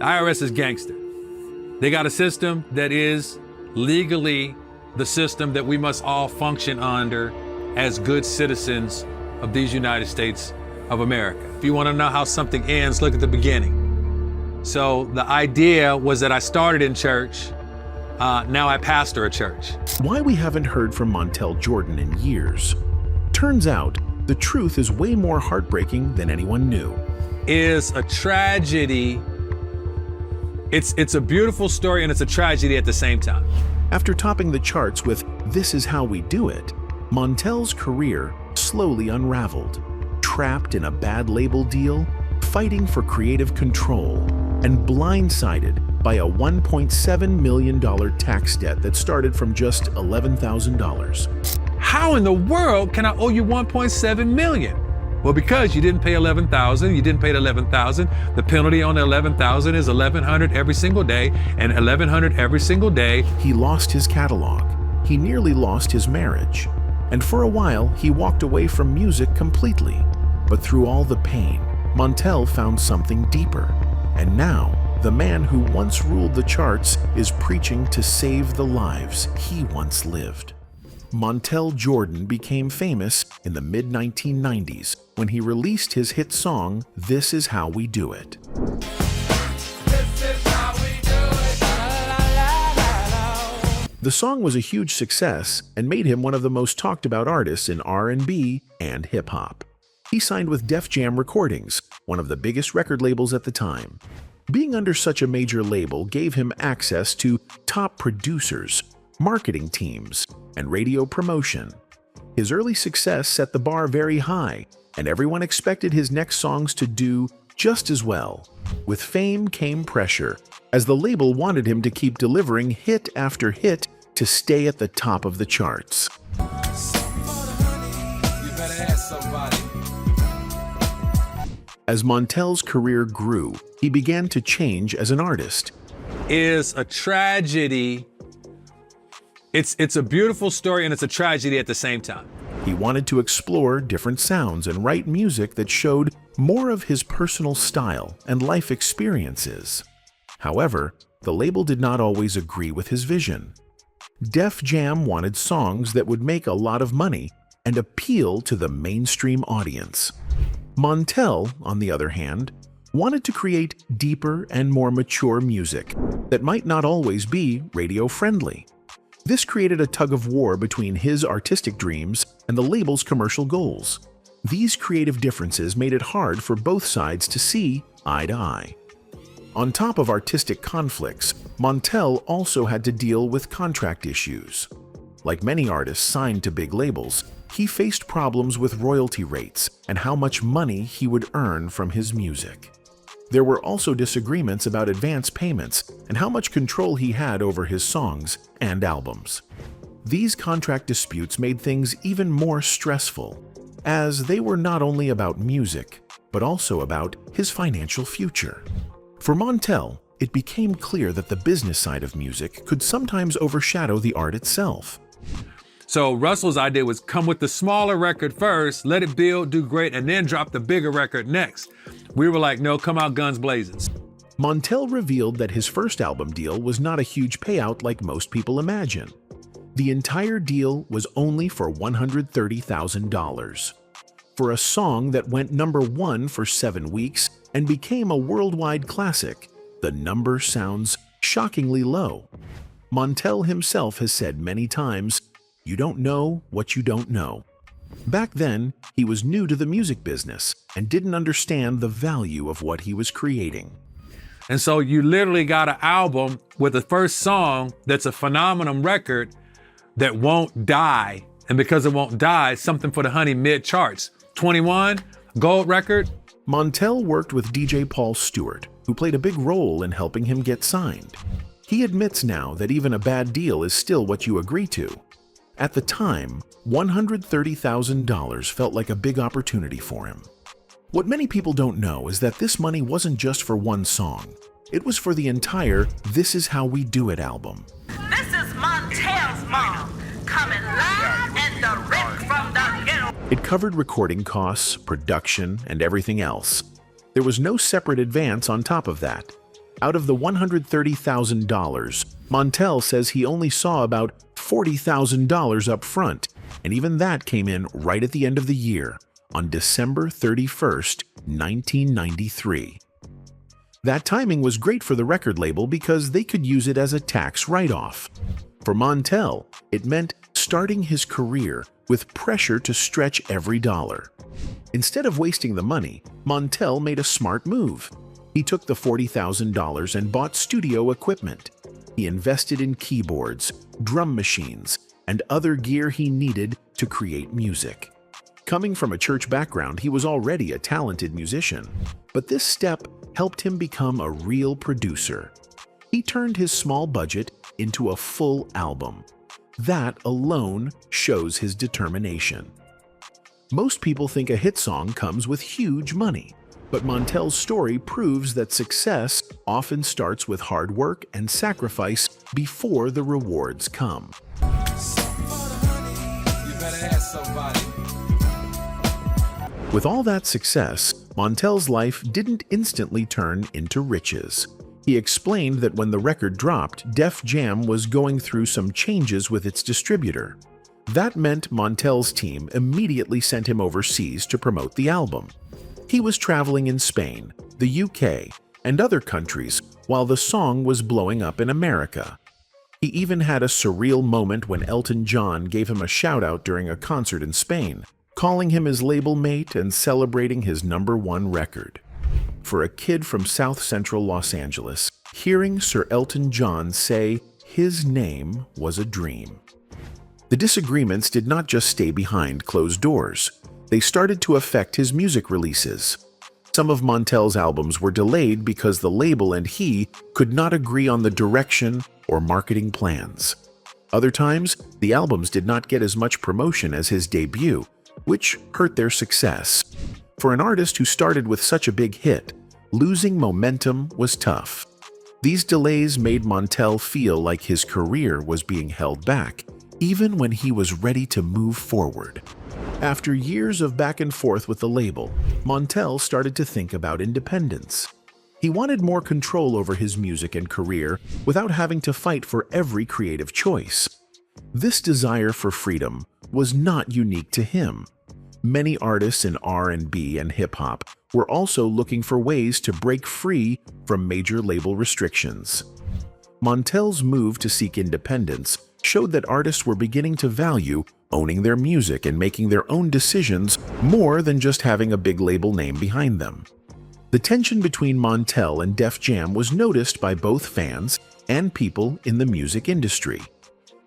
IRS is gangster. They got a system that is legally the system that we must all function under as good citizens of these United States of America. If you want to know how something ends, look at the beginning. So the idea was that I started in church, now I pastor a church. Why we haven't heard from Montell Jordan in years. Turns out, the truth is way more heartbreaking than anyone knew. Is a tragedy. It's a beautiful story and it's a tragedy at the same time. After topping the charts with This Is How We Do It, Montell's career slowly unraveled. Trapped in a bad label deal, fighting for creative control, and blindsided by a $1.7 million tax debt that started from just $11,000. How in the world can I owe you $1.7 million? Well, because you didn't pay $11,000, you didn't pay the $11,000. The penalty on the $11,000 is $1,100 every single day, and $1,100 every single day. He lost his catalog. He nearly lost his marriage. And for a while, he walked away from music completely. But through all the pain, Montell found something deeper. And now, the man who once ruled the charts is preaching to save the lives he once lived. Montell Jordan became famous in the mid-1990s when he released his hit song, This Is How We Do It. The song was a huge success and made him one of the most talked about artists in R&B and hip-hop. He signed with Def Jam Recordings, one of the biggest record labels at the time. Being under such a major label gave him access to top producers, marketing teams, and radio promotion. His early success set the bar very high, and everyone expected his next songs to do just as well. With fame came pressure, as the label wanted him to keep delivering hit after hit to stay at the top of the charts. As Montell's career grew, he began to change as an artist. Is a tragedy. It's a beautiful story and it's a tragedy at the same time. He wanted to explore different sounds and write music that showed more of his personal style and life experiences. However, the label did not always agree with his vision. Def Jam wanted songs that would make a lot of money and appeal to the mainstream audience. Montell, on the other hand, wanted to create deeper and more mature music that might not always be radio-friendly. This created a tug-of-war between his artistic dreams and the label's commercial goals. These creative differences made it hard for both sides to see eye to eye. On top of artistic conflicts, Montell also had to deal with contract issues. Like many artists signed to big labels, he faced problems with royalty rates and how much money he would earn from his music. There were also disagreements about advance payments and how much control he had over his songs and albums. These contract disputes made things even more stressful, as they were not only about music, but also about his financial future. For Montell, it became clear that the business side of music could sometimes overshadow the art itself. So Russell's idea was come with the smaller record first, let it build, do great, and then drop the bigger record next. We were like, no, come out guns blazing. Montell revealed that his first album deal was not a huge payout like most people imagine. The entire deal was only for $130,000. For a song that went #1 for 7 weeks and became a worldwide classic, the number sounds shockingly low. Montell himself has said many times, "You don't know what you don't know." Back then, he was new to the music business and didn't understand the value of what he was creating. And so you literally got an album with the first song that's a phenomenal record that won't die. And because it won't die, it's something for the honey mid-charts. 21, gold record. Montell worked with DJ Paul Stewart, who played a big role in helping him get signed. He admits now that even a bad deal is still what you agree to. At the time, $130,000 felt like a big opportunity for him. What many people don't know is that this money wasn't just for one song. It was for the entire This Is How We Do It album. This is Montell's mom, coming live and direct from the ghetto. It covered recording costs, production, and everything else. There was no separate advance on top of that. Out of the $130,000, Montell says he only saw about $40,000 up front, and even that came in right at the end of the year, on December 31st, 1993. That timing was great for the record label because they could use it as a tax write-off. For Montell, it meant starting his career with pressure to stretch every dollar. Instead of wasting the money, Montell made a smart move. He took the $40,000 and bought studio equipment. He invested in keyboards, drum machines, and other gear he needed to create music. Coming from a church background, he was already a talented musician, but this step helped him become a real producer. He turned his small budget into a full album. That alone shows his determination. Most people think a hit song comes with huge money, but Montell's story proves that success often starts with hard work and sacrifice before the rewards come. With all that success, Montell's life didn't instantly turn into riches. He explained that when the record dropped, Def Jam was going through some changes with its distributor. That meant Montell's team immediately sent him overseas to promote the album. He was traveling in Spain, the UK, and other countries while the song was blowing up in America. He even had a surreal moment when Elton John gave him a shout-out during a concert in Spain, calling him his label mate and celebrating his #1 record. For a kid from South Central Los Angeles, hearing Sir Elton John say his name was a dream. The disagreements did not just stay behind closed doors. They started to affect his music releases. Some of Montell's albums were delayed because the label and he could not agree on the direction or marketing plans. Other times, the albums did not get as much promotion as his debut, which hurt their success. For an artist who started with such a big hit, losing momentum was tough. These delays made Montell feel like his career was being held back, even when he was ready to move forward. After years of back and forth with the label, Montell started to think about independence. He wanted more control over his music and career without having to fight for every creative choice. This desire for freedom was not unique to him. Many artists in R&B and hip-hop were also looking for ways to break free from major label restrictions. Montell's move to seek independence showed that artists were beginning to value owning their music and making their own decisions more than just having a big label name behind them. The tension between Montell and Def Jam was noticed by both fans and people in the music industry.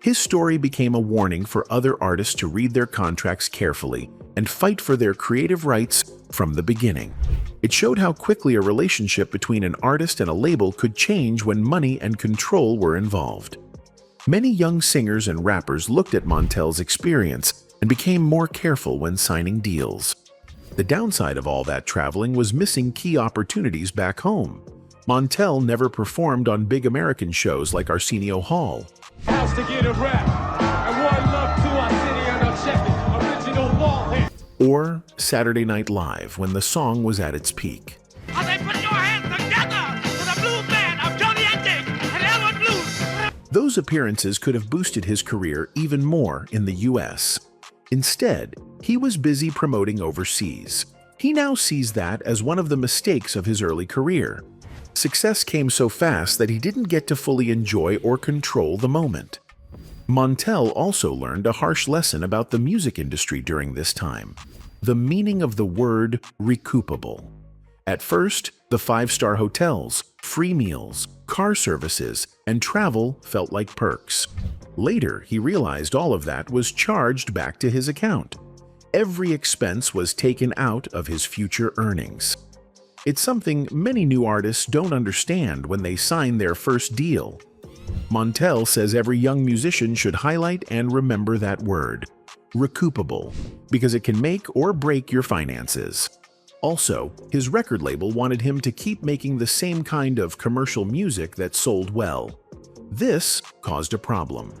His story became a warning for other artists to read their contracts carefully and fight for their creative rights from the beginning. It showed how quickly a relationship between an artist and a label could change when money and control were involved. Many young singers and rappers looked at Montell's experience and became more careful when signing deals. The downside of all that traveling was missing key opportunities back home. Montell never performed on big American shows like Arsenio Hall. House to get a rap, and one love to our city and our check original wall hit. Or Saturday Night Live when the song was at its peak. I say put your hands together for the blues band of Johnny Antic and Elwood Blues. Those appearances could have boosted his career even more in the US. Instead, he was busy promoting overseas. He now sees that as one of the mistakes of his early career. Success came so fast that he didn't get to fully enjoy or control the moment. Montell also learned a harsh lesson about the music industry during this time: the meaning of the word recoupable. At first, the five-star hotels, free meals, car services, and travel felt like perks. Later, he realized all of that was charged back to his account. Every expense was taken out of his future earnings. It's something many new artists don't understand when they sign their first deal. Montell says every young musician should highlight and remember that word, recoupable, because it can make or break your finances. Also, his record label wanted him to keep making the same kind of commercial music that sold well. This caused a problem.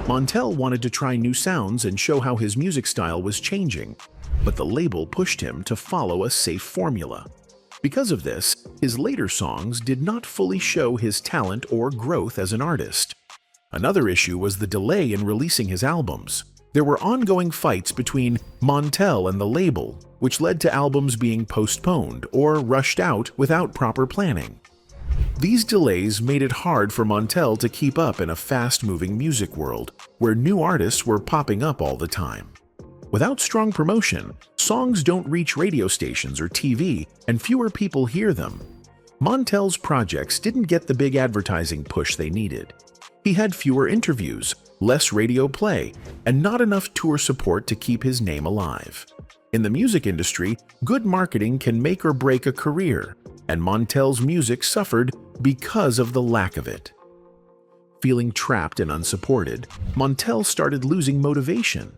Montell wanted to try new sounds and show how his music style was changing, but the label pushed him to follow a safe formula. Because of this, his later songs did not fully show his talent or growth as an artist. Another issue was the delay in releasing his albums. There were ongoing fights between Montell and the label, which led to albums being postponed or rushed out without proper planning. These delays made it hard for Montell to keep up in a fast-moving music world, where new artists were popping up all the time. Without strong promotion, songs don't reach radio stations or TV, and fewer people hear them. Montell's projects didn't get the big advertising push they needed. He had fewer interviews, less radio play, and not enough tour support to keep his name alive. In the music industry, good marketing can make or break a career, and Montell's music suffered because of the lack of it. Feeling trapped and unsupported, Montell started losing motivation.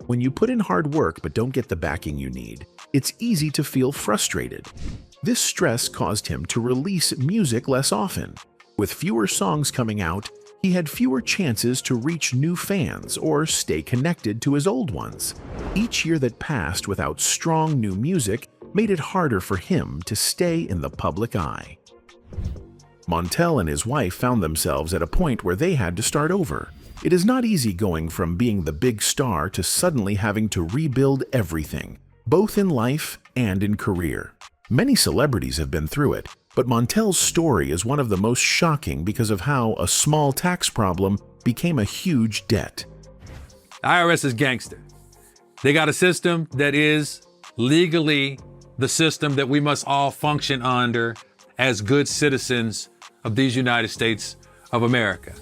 When you put in hard work but don't get the backing you need, it's easy to feel frustrated. This stress caused him to release music less often. With fewer songs coming out, he had fewer chances to reach new fans or stay connected to his old ones. Each year that passed without strong new music made it harder for him to stay in the public eye. Montell and his wife found themselves at a point where they had to start over. It is not easy going from being the big star to suddenly having to rebuild everything, both in life and in career. Many celebrities have been through it, but Montell's story is one of the most shocking because of how a small tax problem became a huge debt. The IRS is gangster. They got a system that is legally the system that we must all function under as good citizens of these United States of America.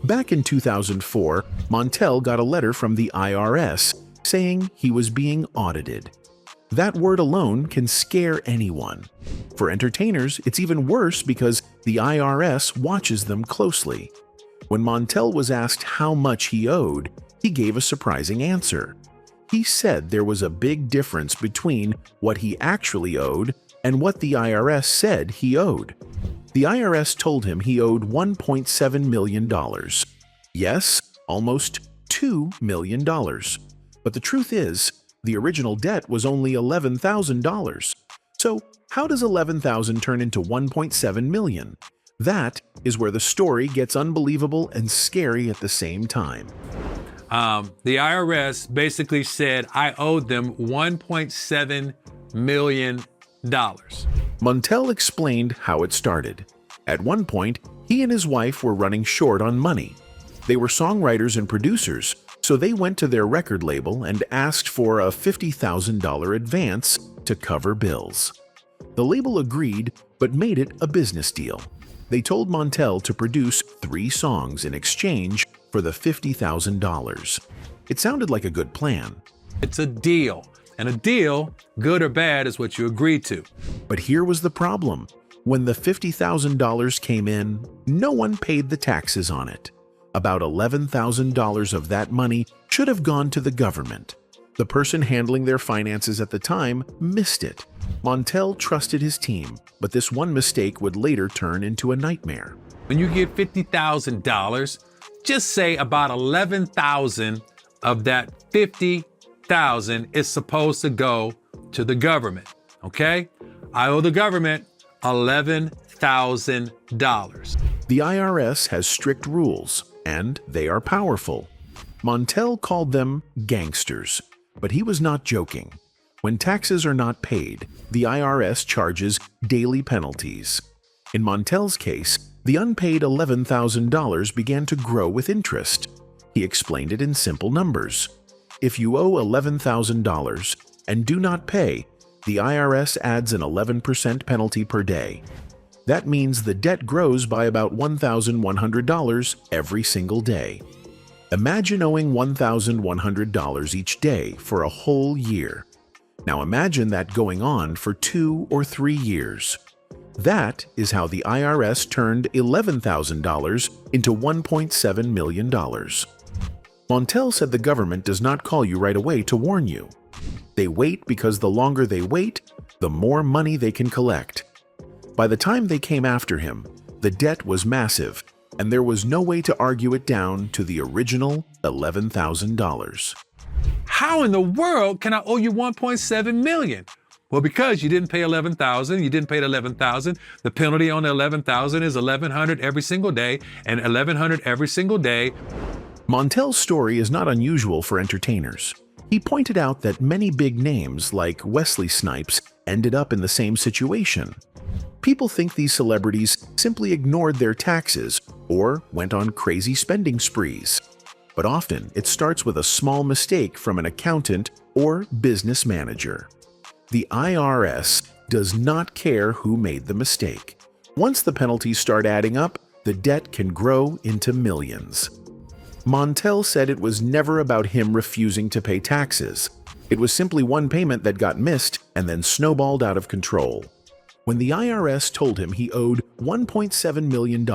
Back in 2004, Montell got a letter from the IRS saying he was being audited. That word alone can scare anyone. For entertainers, it's even worse because the IRS watches them closely. When Montell was asked how much he owed, he gave a surprising answer. He said there was a big difference between what he actually owed and what the IRS said he owed. The IRS told him he owed $1.7 million. Yes, almost $2 million. But the truth is, the original debt was only $11,000. So how does $11,000 turn into $1.7 million? That is where the story gets unbelievable and scary at the same time. The IRS basically said I owed them $1.7 million. Montell explained how it started. At one point, he and his wife were running short on money. They were songwriters and producers, so they went to their record label and asked for a $50,000 advance to cover bills. The label agreed, but made it a business deal. They told Montell to produce 3 songs in exchange for the $50,000. It sounded like a good plan. It's a deal. And a deal, good or bad, is what you agreed to. But here was the problem. When the $50,000 came in, no one paid the taxes on it. About $11,000 of that money should have gone to the government. The person handling their finances at the time missed it. Montell trusted his team, but this one mistake would later turn into a nightmare. When you get $50,000, just say about $11,000 of that $50,000 is supposed to go to the government, okay? I owe the government $11,000. The IRS has strict rules, and they are powerful. Montell called them gangsters, but he was not joking. When taxes are not paid, the IRS charges daily penalties. In Montell's case, the unpaid $11,000 began to grow with interest. He explained it in simple numbers. If you owe $11,000 and do not pay, the IRS adds an 11% penalty per day. That means the debt grows by about $1,100 every single day. Imagine owing $1,100 each day for a whole year. Now imagine that going on for 2 or 3 years. That is how the IRS turned $11,000 into $1.7 million. Montell said the government does not call you right away to warn you. They wait because the longer they wait, the more money they can collect. By the time they came after him, the debt was massive, and there was no way to argue it down to the original $11,000. How in the world can I owe you $1.7 million? Well, because you didn't pay $11,000, you didn't pay the $11,000. The penalty on the $11,000 is $1,100 every single day, and $1,100 every single day. Montell's story is not unusual for entertainers. He pointed out that many big names like Wesley Snipes ended up in the same situation. People think these celebrities simply ignored their taxes or went on crazy spending sprees. But often it starts with a small mistake from an accountant or business manager. The IRS does not care who made the mistake. Once the penalties start adding up, the debt can grow into millions. Montell said it was never about him refusing to pay taxes. It was simply one payment that got missed and then snowballed out of control. When the IRS told him he owed $1.7 million,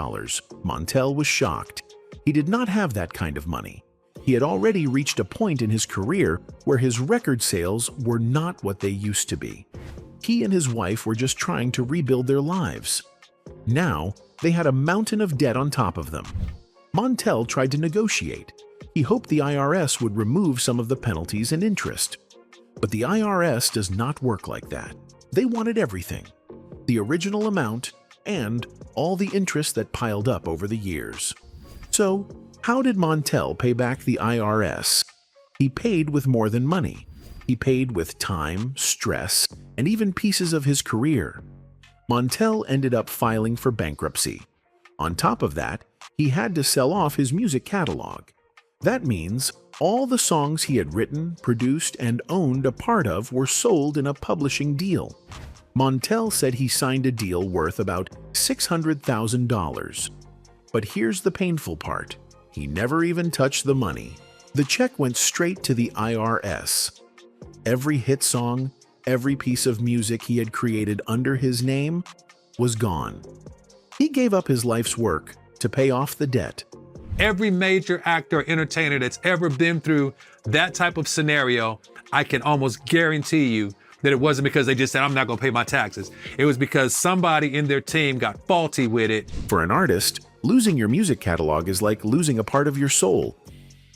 Montell was shocked. He did not have that kind of money. He had already reached a point in his career where his record sales were not what they used to be. He and his wife were just trying to rebuild their lives. Now, they had a mountain of debt on top of them. Montell tried to negotiate. He hoped the IRS would remove some of the penalties and interest. But the IRS does not work like that. They wanted everything: the original amount and all the interest that piled up over the years. So, how did Montell pay back the IRS? He paid with more than money. He paid with time, stress, and even pieces of his career. Montell ended up filing for bankruptcy. On top of that, he had to sell off his music catalog. That means all the songs he had written, produced, and owned a part of were sold in a publishing deal. Montell said he signed a deal worth about $600,000. But here's the painful part. He never even touched the money. The check went straight to the IRS. Every hit song, every piece of music he had created under his name was gone. He gave up his life's work to pay off the debt. Every major actor or entertainer that's ever been through that type of scenario, I can almost guarantee you that it wasn't because they just said, I'm not going to pay my taxes. It was because somebody in their team got faulty with it. For an artist, losing your music catalog is like losing a part of your soul.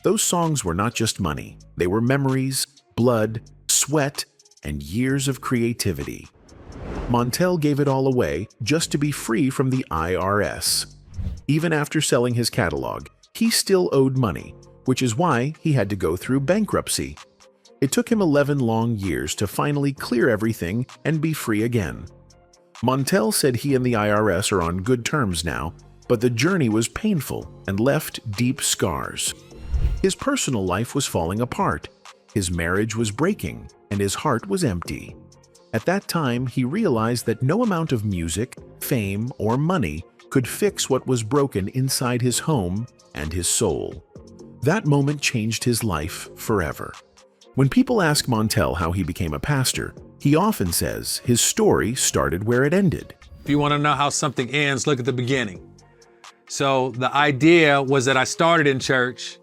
Those songs were not just money. They were memories, blood, sweat, and years of creativity. Montell gave it all away just to be free from the IRS. Even after selling his catalog, he still owed money, which is why he had to go through bankruptcy. It took him 11 long years to finally clear everything and be free again. Montell said he and the IRS are on good terms now, but the journey was painful and left deep scars. His personal life was falling apart, his marriage was breaking, and his heart was empty. At that time, he realized that no amount of music, fame, or money could fix what was broken inside his home and his soul. That moment changed his life forever. When people ask Montell how he became a pastor, he often says his story started where it ended. If you want to know how something ends, look at the beginning. So the idea was that I started in church,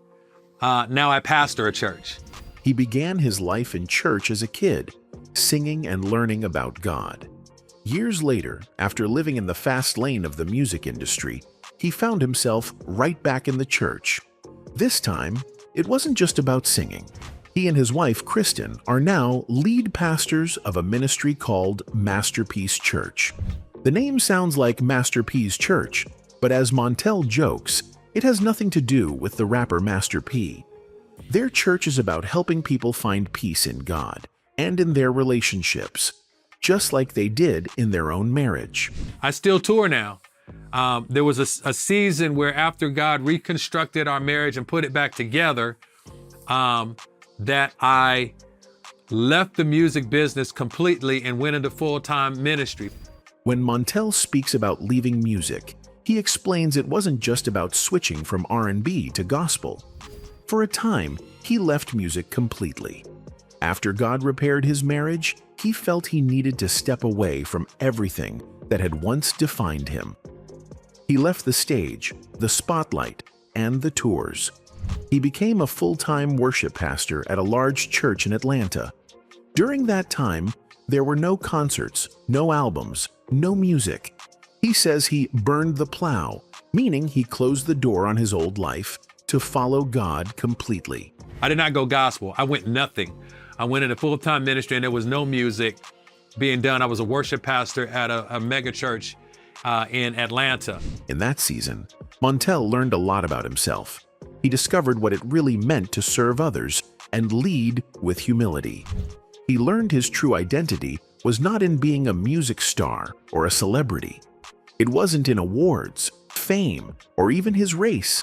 now I pastor a church. He began his life in church as a kid, singing and learning about God. Years later, after living in the fast lane of the music industry, he found himself right back in the church. This time, it wasn't just about singing. He and his wife, Kristen, are now lead pastors of a ministry called Masterpiece Church. The name sounds like Master P's Church, but as Montell jokes, it has nothing to do with the rapper Master P. Their church is about helping people find peace in God and in their relationships, just like they did in their own marriage. I still tour now. There was a season where after God reconstructed our marriage and put it back together, that I left the music business completely and went into full-time ministry. When Montell speaks about leaving music, he explains it wasn't just about switching from R&B to gospel. For a time, he left music completely. After God repaired his marriage, he felt he needed to step away from everything that had once defined him. He left the stage, the spotlight, and the tours. He became a full-time worship pastor at a large church in Atlanta. During that time, there were no concerts, no albums, no music. He says he burned the plow, meaning he closed the door on his old life to follow God completely. I did not go gospel. I went nothing. I went into full-time ministry and there was no music. being done. I was a worship pastor at a mega church in Atlanta. In that season, Montell learned a lot about himself. He discovered what it really meant to serve others and lead with humility. He learned his true identity was not in being a music star or a celebrity. It wasn't in awards, fame, or even his race.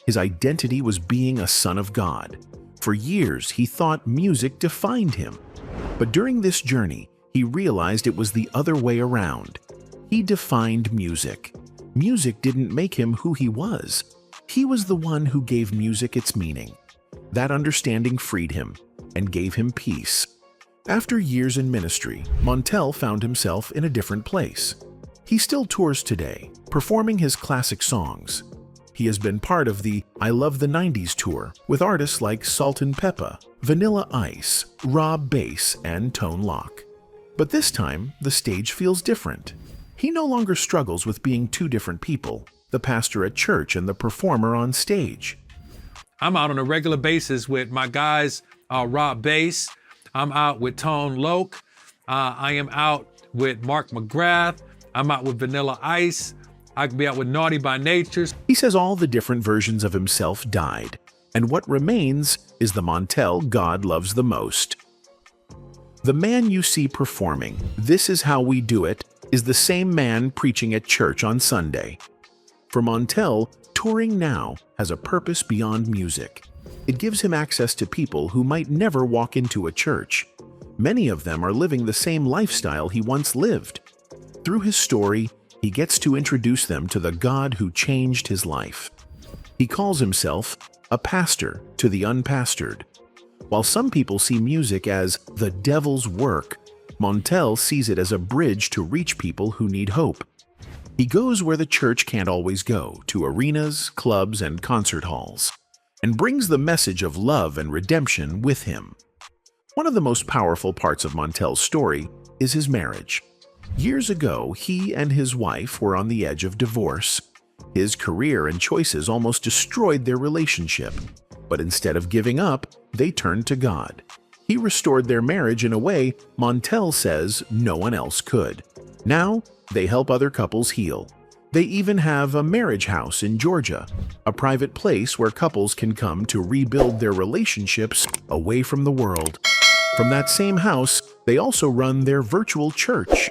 His identity was being a son of God. For years, he thought music defined him. But during this journey, he realized it was the other way around. He defined music. Music didn't make him who he was. He was the one who gave music its meaning. That understanding freed him and gave him peace. After years in ministry, Montell found himself in a different place. He still tours today, performing his classic songs. He has been part of the I Love the 90s tour with artists like Salt and Peppa, Vanilla Ice, Rob Bass, and Tone Loc. But this time, the stage feels different. He no longer struggles with being two different people, the pastor at church and the performer on stage. I'm out on a regular basis with my guys, Rob Bass. I'm out with Tone Loc. I am out with Mark McGrath. I'm out with Vanilla Ice. I could be out with Naughty by Nature. He says all the different versions of himself died, and what remains is the Montell God loves the most. The man you see performing, "This Is How We Do It," is the same man preaching at church on Sunday. For Montell, touring now has a purpose beyond music. It gives him access to people who might never walk into a church. Many of them are living the same lifestyle he once lived. Through his story, he gets to introduce them to the God who changed his life. He calls himself a pastor to the unpastored. While some people see music as the devil's work, Montell sees it as a bridge to reach people who need hope. He goes where the church can't always go, to arenas, clubs, and concert halls, and brings the message of love and redemption with him. One of the most powerful parts of Montell's story is his marriage. Years ago, he and his wife were on the edge of divorce. His career and choices almost destroyed their relationship, but instead of giving up, they turned to God. He restored their marriage in a way Montell says no one else could. Now, they help other couples heal. They even have a marriage house in Georgia, a private place where couples can come to rebuild their relationships away from the world. From that same house, they also run their virtual church,